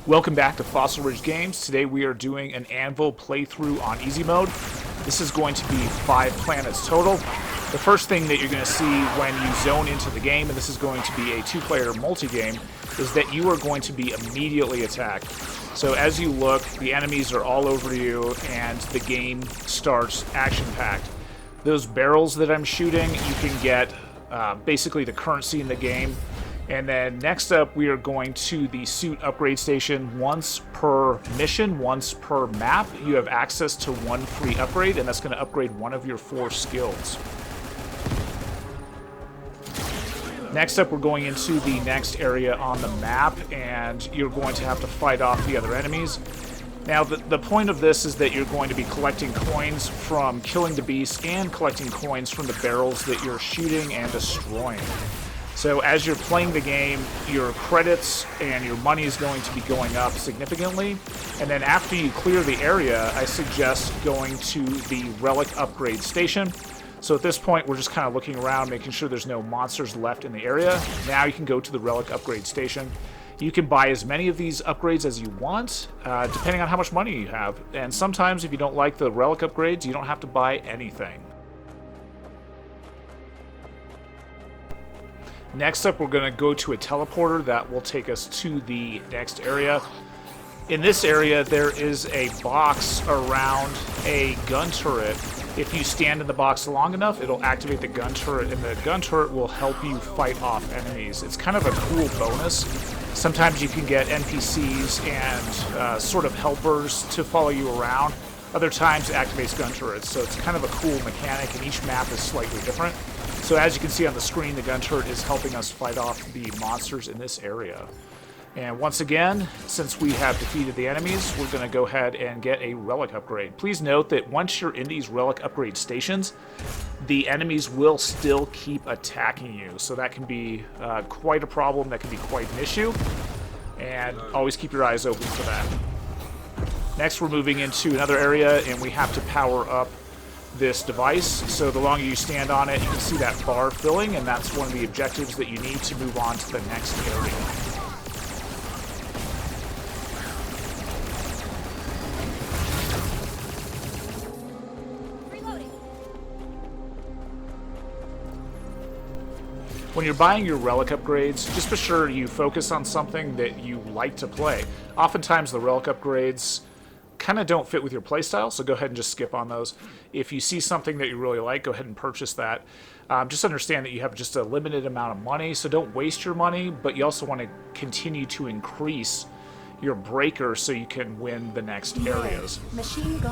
Welcome back to Fossil Ridge Games. Today we are doing an Anvil playthrough on easy mode. This is going to be 5 planets total. The first thing that you're going to see when you zone into the game, and this is going to be a 2-player multi-game, is that you are going to be immediately attacked. So as you look, the enemies are all over you and the game starts action-packed. Those barrels that I'm shooting, you can get basically the currency in the game. And then next up, we are going to the suit upgrade station. Once per mission, once per map, you have access to 1 free upgrade, and that's going to upgrade one of your 4 skills. Next up, we're going into the next area on the map, and you're going to have to fight off the other enemies. Now, the point of this is that you're going to be collecting coins from killing the beasts and collecting coins from the barrels that you're shooting and destroying. So as you're playing the game, your credits and your money is going to be going up significantly. And then after you clear the area, I suggest going to the Relic upgrade station. So at this point, we're just kind of looking around, making sure there's no monsters left in the area. Now you can go to the Relic upgrade station. You can buy as many of these upgrades as you want, depending on how much money you have. And sometimes if you don't like the Relic upgrades, you don't have to buy anything. Next up, we're going to go to a teleporter that will take us to the next area. In this area, there is a box around a gun turret. If you stand in the box long enough, it'll activate the gun turret, and the gun turret will help you fight off enemies. It's kind of a cool bonus. Sometimes you can get NPCs and sort of helpers to follow you around. Other times, it activates gun turrets, so it's kind of a cool mechanic, and each map is slightly different. So as you can see on the screen, the gun turret is helping us fight off the monsters in this area. And once again, since we have defeated the enemies, we're going to go ahead and get a Relic upgrade. Please note that once you're in these Relic upgrade stations, the enemies will still keep attacking you. So that can be quite a problem, that can be quite an issue. And always keep your eyes open for that. Next, we're moving into another area, and we have to power up this device. So the longer you stand on it, you can see that bar filling, and that's one of the objectives that you need to move on to the next area. Reloading. When you're buying your Relic upgrades, just be sure you focus on something that you like to play. Oftentimes the Relic upgrades kind of don't fit with your playstyle, so go ahead and just skip on those. If you see something that you really like, go ahead and purchase that. Just understand that you have just a limited amount of money, so don't waste your money, but you also want to continue to increase your breaker so you can win the next areas.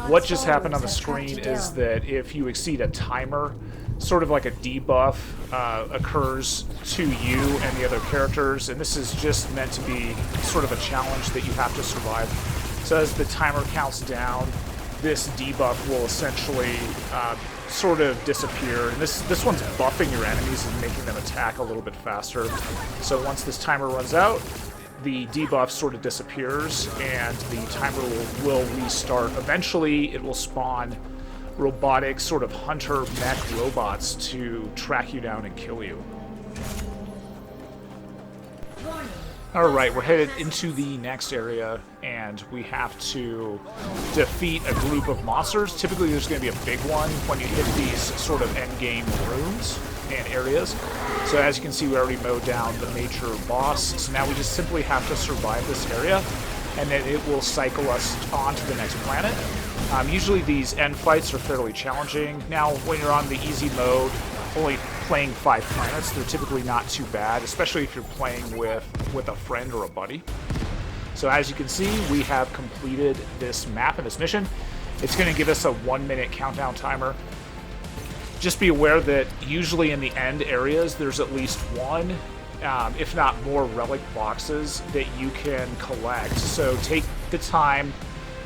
What just happened on the screen is that if you exceed a timer, sort of like a debuff occurs to you and the other characters, and this is just meant to be sort of a challenge that you have to survive. So as the timer counts down, this debuff will essentially sort of disappear. And this one's buffing your enemies and making them attack a little bit faster. So once this timer runs out, the debuff sort of disappears and the timer will restart. Eventually, it will spawn robotic sort of hunter mech robots to track you down and kill you. Alright, we're headed into the next area, and we have to defeat a group of monsters. Typically there's going to be a big one when you hit these sort of endgame rooms and areas. So as you can see, we already mowed down the major boss, so now we just simply have to survive this area, and then it will cycle us on to the next planet. Usually these end fights are fairly challenging. Now, when you're on the easy mode, only playing 5 planets, they're typically not too bad, especially if you're playing with a friend or a buddy. So as you can see, we have completed this map and this mission. It's going to give us a 1-minute countdown timer. Just be aware that usually in the end areas, there's at least one, if not more, relic boxes that you can collect. So take the time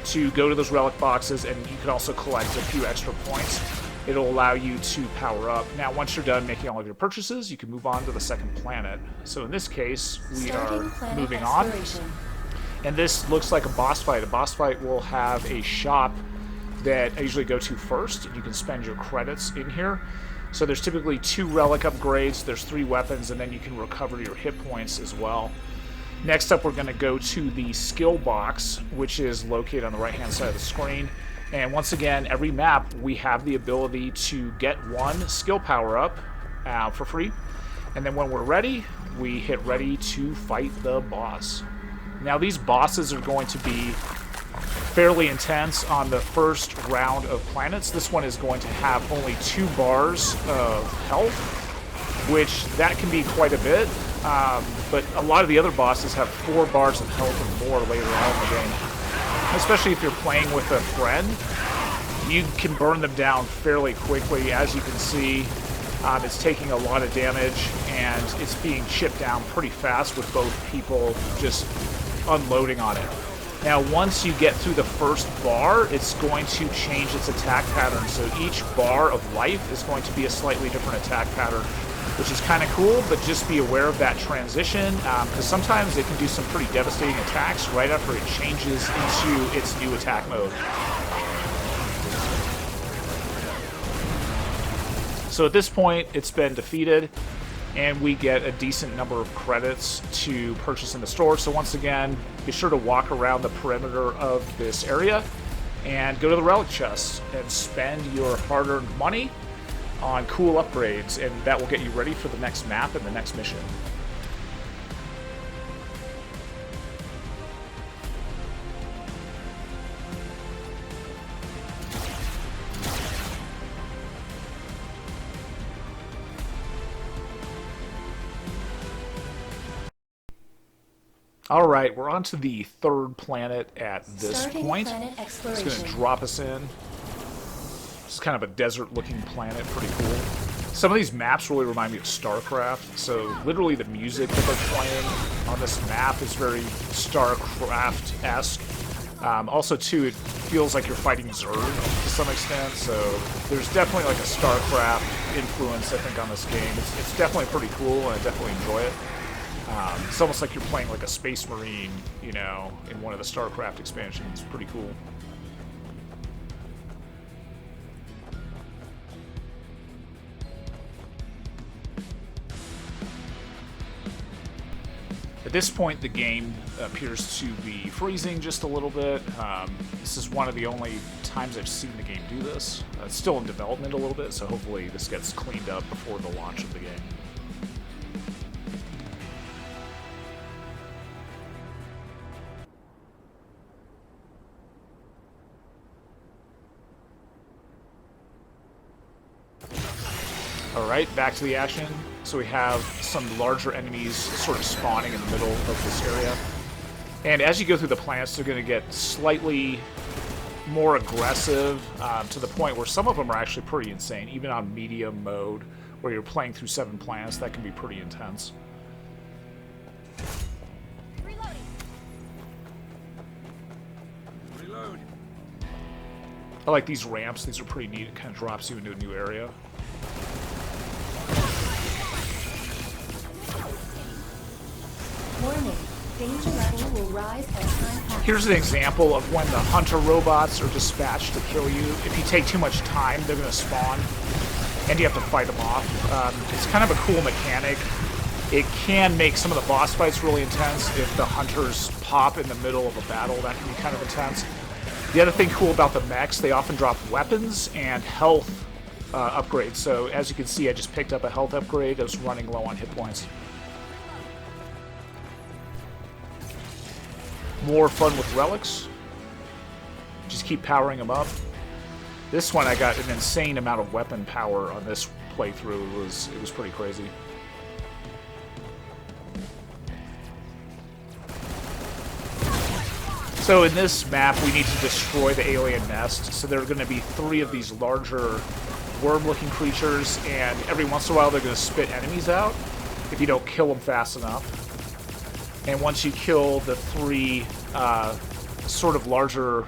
to go to those relic boxes, and you can also collect a few extra points. It'll allow you to power up. Now, once you're done making all of your purchases, you can move on to the second planet. So in this case, we are moving on. And this looks like a boss fight. A boss fight will have a shop that I usually go to first, and you can spend your credits in here. So there's typically 2 relic upgrades, there's 3 weapons, and then you can recover your hit points as well. Next up, we're going to go to the skill box, which is located on the right-hand side of the screen. And once again, every map, we have the ability to get one skill power-up for free. And then when we're ready, we hit ready to fight the boss. Now, these bosses are going to be fairly intense on the first round of planets. This one is going to have only 2 bars of health, which that can be quite a bit. But a lot of the other bosses have 4 bars of health or more later on in the game. Especially if you're playing with a friend, you can burn them down fairly quickly. As you can see, it's taking a lot of damage, and it's being chipped down pretty fast with both people just unloading on it. Now, once you get through the first bar, it's going to change its attack pattern. So each bar of life is going to be a slightly different attack pattern, which is kind of cool, but just be aware of that transition, because sometimes it can do some pretty devastating attacks right after it changes into its new attack mode. So at this point, it's been defeated, and we get a decent number of credits to purchase in the store. So once again, be sure to walk around the perimeter of this area and go to the Relic chest and spend your hard-earned money on cool upgrades, and that will get you ready for the next map and the next mission. Alright, we're on to the 3rd planet at this point. It's going to drop us in. It's kind of a desert-looking planet, pretty cool. Some of these maps really remind me of StarCraft, so literally the music that they're playing on this map is very StarCraft-esque. Also, too, it feels like you're fighting Zerg to some extent, so there's definitely like a StarCraft influence, I think, on this game. It's definitely pretty cool, and I definitely enjoy it. It's almost like you're playing like a Space Marine, you know, in one of the StarCraft expansions. Pretty cool. At this point, the game appears to be freezing just a little bit. This is one of the only times I've seen the game do this. It's still in development a little bit, so hopefully this gets cleaned up before the launch of the game. Alright, back to the action. So we have some larger enemies sort of spawning in the middle of this area. And as you go through the planets, they're going to get slightly more aggressive, to the point where some of them are actually pretty insane. Even on medium mode, where you're playing through 7 planets, that can be pretty intense. Reload. I like these ramps. These are pretty neat. It kind of drops you into a new area. Warning. Danger level will rise as time passes. Here's an example of when the hunter robots are dispatched to kill you. If you take too much time, they're going to spawn, and you have to fight them off. It's kind of a cool mechanic. It can make some of the boss fights really intense if the hunters pop in the middle of a battle. That can be kind of intense. The other thing cool about the mechs, they often drop weapons and health upgrades. So as you can see, I just picked up a health upgrade. I was running low on hit points. More fun with relics. Just keep powering them up. This one I got an insane amount of weapon power on this playthrough. It was pretty crazy. So in this map, we need to destroy the alien nest. So there are going to be 3 of these larger worm-looking creatures, and every once in a while they're going to spit enemies out if you don't kill them fast enough. And once you kill the 3 sort of larger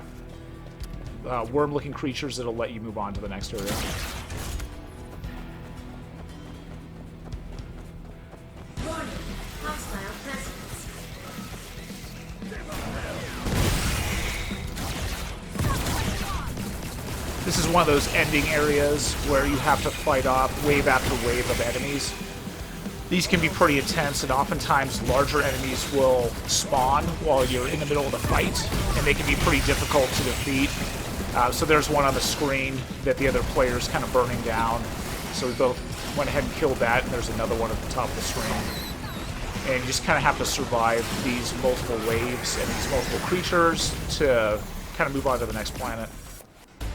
worm-looking creatures, it'll let you move on to the next area. Warning. Hostile presence. This is one of those ending areas where you have to fight off wave after wave of enemies. These can be pretty intense, and oftentimes larger enemies will spawn while you're in the middle of the fight, and they can be pretty difficult to defeat. So there's one on the screen that the other player's kind of burning down. So we both went ahead and killed that, and there's another one at the top of the screen. And you just kind of have to survive these multiple waves and these multiple creatures to kind of move on to the next planet.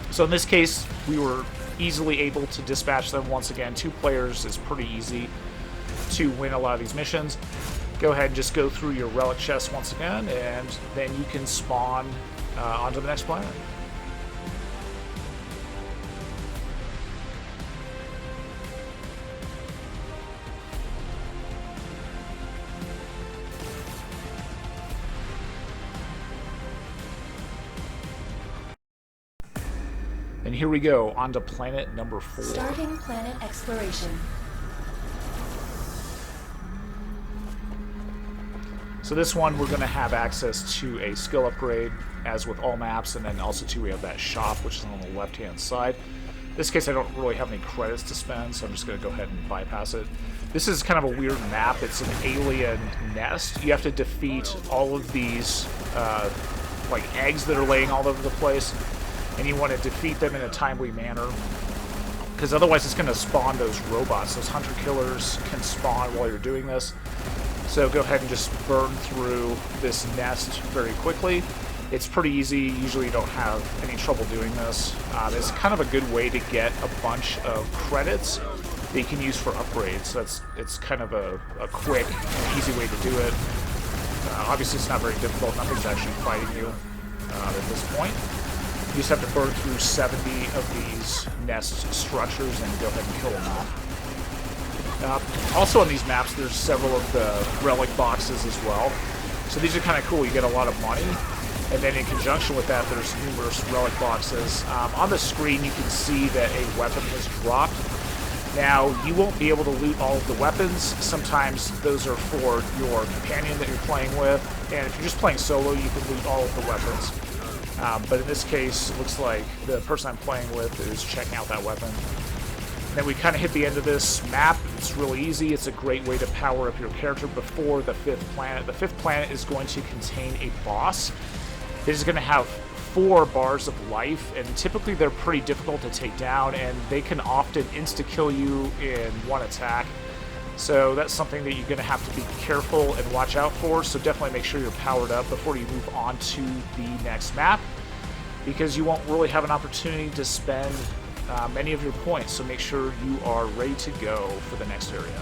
So in this case, we were easily able to dispatch them once again. 2 players is pretty easy to win a lot of these missions. Go ahead and just go through your relic chest once again, and then you can spawn onto the next planet. And here we go, on to planet number 4. Starting planet exploration. So this one, we're going to have access to a skill upgrade, as with all maps, and then also too we have that shop, which is on the left-hand side. In this case, I don't really have any credits to spend, so I'm just going to go ahead and bypass it. This is kind of a weird map. It's an alien nest. You have to defeat all of these like eggs that are laying all over the place, and you want to defeat them in a timely manner, because otherwise it's going to spawn those robots. Those hunter-killers can spawn while you're doing this. So go ahead and just burn through this nest very quickly. It's pretty easy. Usually you don't have any trouble doing this. It's kind of a good way to get a bunch of credits that you can use for upgrades. So it's kind of a quick and easy way to do it. Obviously it's not very difficult. Nothing's actually fighting you at this point. You just have to burn through 70 of these nest structures and go ahead and kill them off. Also on these maps, there's several of the relic boxes as well. So these are kind of cool. You get a lot of money. And then in conjunction with that, there's numerous relic boxes. On the screen, you can see that a weapon has dropped. Now, you won't be able to loot all of the weapons. Sometimes those are for your companion that you're playing with. And if you're just playing solo, you can loot all of the weapons. But in this case, it looks like the person I'm playing with is checking out that weapon. Then we kind of hit the end of this map. It's really easy. It's a great way to power up your character before the 5th planet. The 5th planet is going to contain a boss. It is going to have 4 bars of life, and typically they're pretty difficult to take down, and they can often insta-kill you in one attack. So that's something that you're going to have to be careful and watch out for. So definitely make sure you're powered up before you move on to the next map, because you won't really have an opportunity to spend many of your points. So make sure you are ready to go for the next area.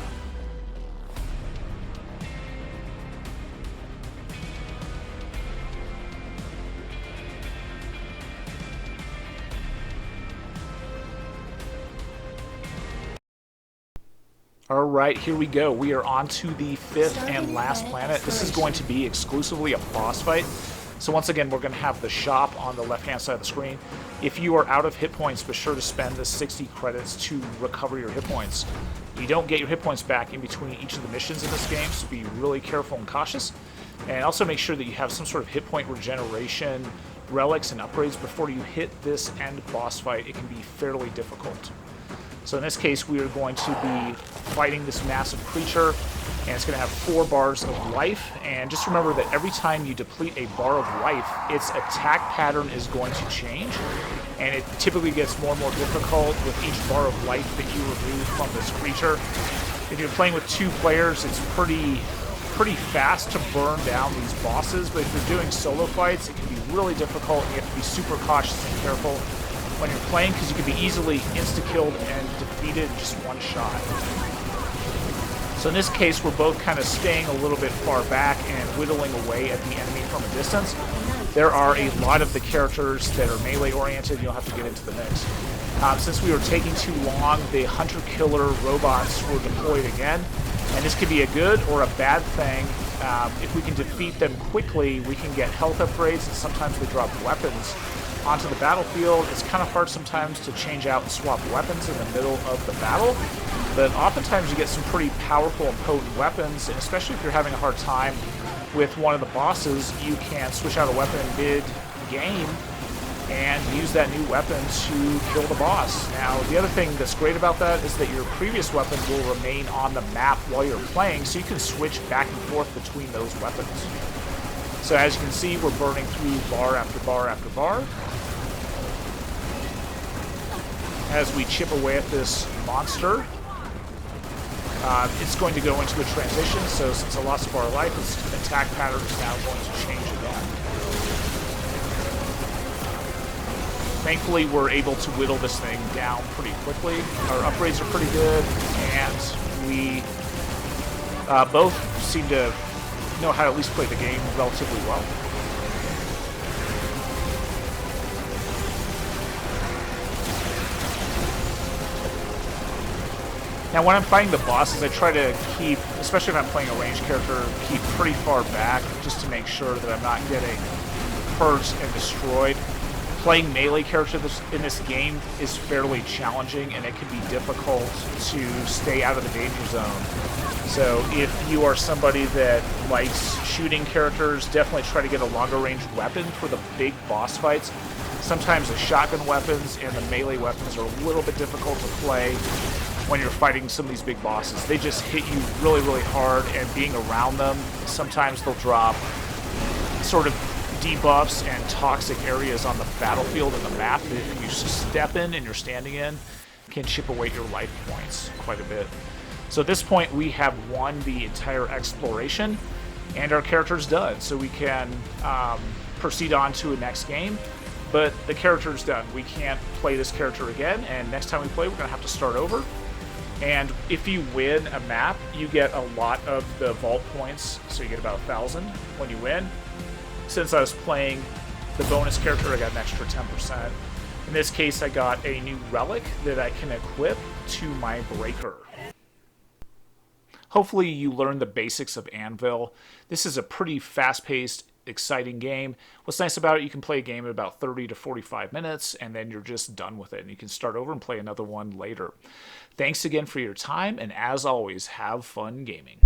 Alright, here we go. We are on to the 5th and last planet. This is going to be exclusively a boss fight. So once again, we're going to have the shop on the left-hand side of the screen. If you are out of hit points, be sure to spend the 60 credits to recover your hit points. You don't get your hit points back in between each of the missions in this game, so be really careful and cautious. And also make sure that you have some sort of hit point regeneration, relics, and upgrades before you hit this end boss fight. It can be fairly difficult. So in this case, we are going to be fighting this massive creature, and it's going to have 4 bars of life. And just remember that every time you deplete a bar of life, its attack pattern is going to change, and it typically gets more and more difficult with each bar of life that you remove from this creature. If you're playing with 2 players, it's pretty fast to burn down these bosses, but if you're doing solo fights, it can be really difficult, and you have to be super cautious and careful when you're playing, because you can be easily insta-killed and defeated in just one shot. So in this case, we're both kind of staying a little bit far back and whittling away at the enemy from a distance. There are a lot of the characters that are melee-oriented. You'll have to get into the mix. Since we were taking too long, the hunter-killer robots were deployed again, and this could be a good or a bad thing. If we can defeat them quickly, we can get health upgrades, and sometimes they drop weapons onto the battlefield. It's kind of hard sometimes to change out and swap weapons in the middle of the battle, but oftentimes you get some pretty powerful and potent weapons, and especially if you're having a hard time with one of the bosses, you can switch out a weapon mid-game and use that new weapon to kill the boss. Now, the other thing that's great about that is that your previous weapon will remain on the map while you're playing, so you can switch back and forth between those weapons. So as you can see, we're burning through bar after bar after bar as we chip away at this monster. It's going to go into a transition, so since I lost a bar of life, its attack pattern is now going to change again. Thankfully, we're able to whittle this thing down pretty quickly. Our upgrades are pretty good, and we both seem to know how to at least play the game relatively well. Now, when I'm fighting the bosses, I try to keep, especially if I'm playing a ranged character, keep pretty far back just to make sure that I'm not getting hurt and destroyed. Playing melee characters in this game is fairly challenging, and it can be difficult to stay out of the danger zone. So if you are somebody that likes shooting characters, definitely try to get a longer range weapon for the big boss fights. Sometimes the shotgun weapons and the melee weapons are a little bit difficult to play when you're fighting some of these big bosses. They just hit you really, really hard, and being around them, sometimes they'll drop sort of debuffs and toxic areas on the battlefield and the map that if you step in and you're standing in, can chip away your life points quite a bit. So at this point, we have won the entire exploration, and our character's done. So we can proceed on to a next game, but the character's done. We can't play this character again, and next time we play, we're going to have to start over. And if you win a map, you get a lot of the vault points, so you get about 1,000 when you win. Since I was playing the bonus character, I got an extra 10%. In this case, I got a new relic that I can equip to my breaker. Hopefully you learned the basics of Anvil. This is a pretty fast-paced, exciting game. What's nice about it, you can play a game in about 30 to 45 minutes, and then you're just done with it, and you can start over and play another one later. Thanks again for your time, and as always, have fun gaming.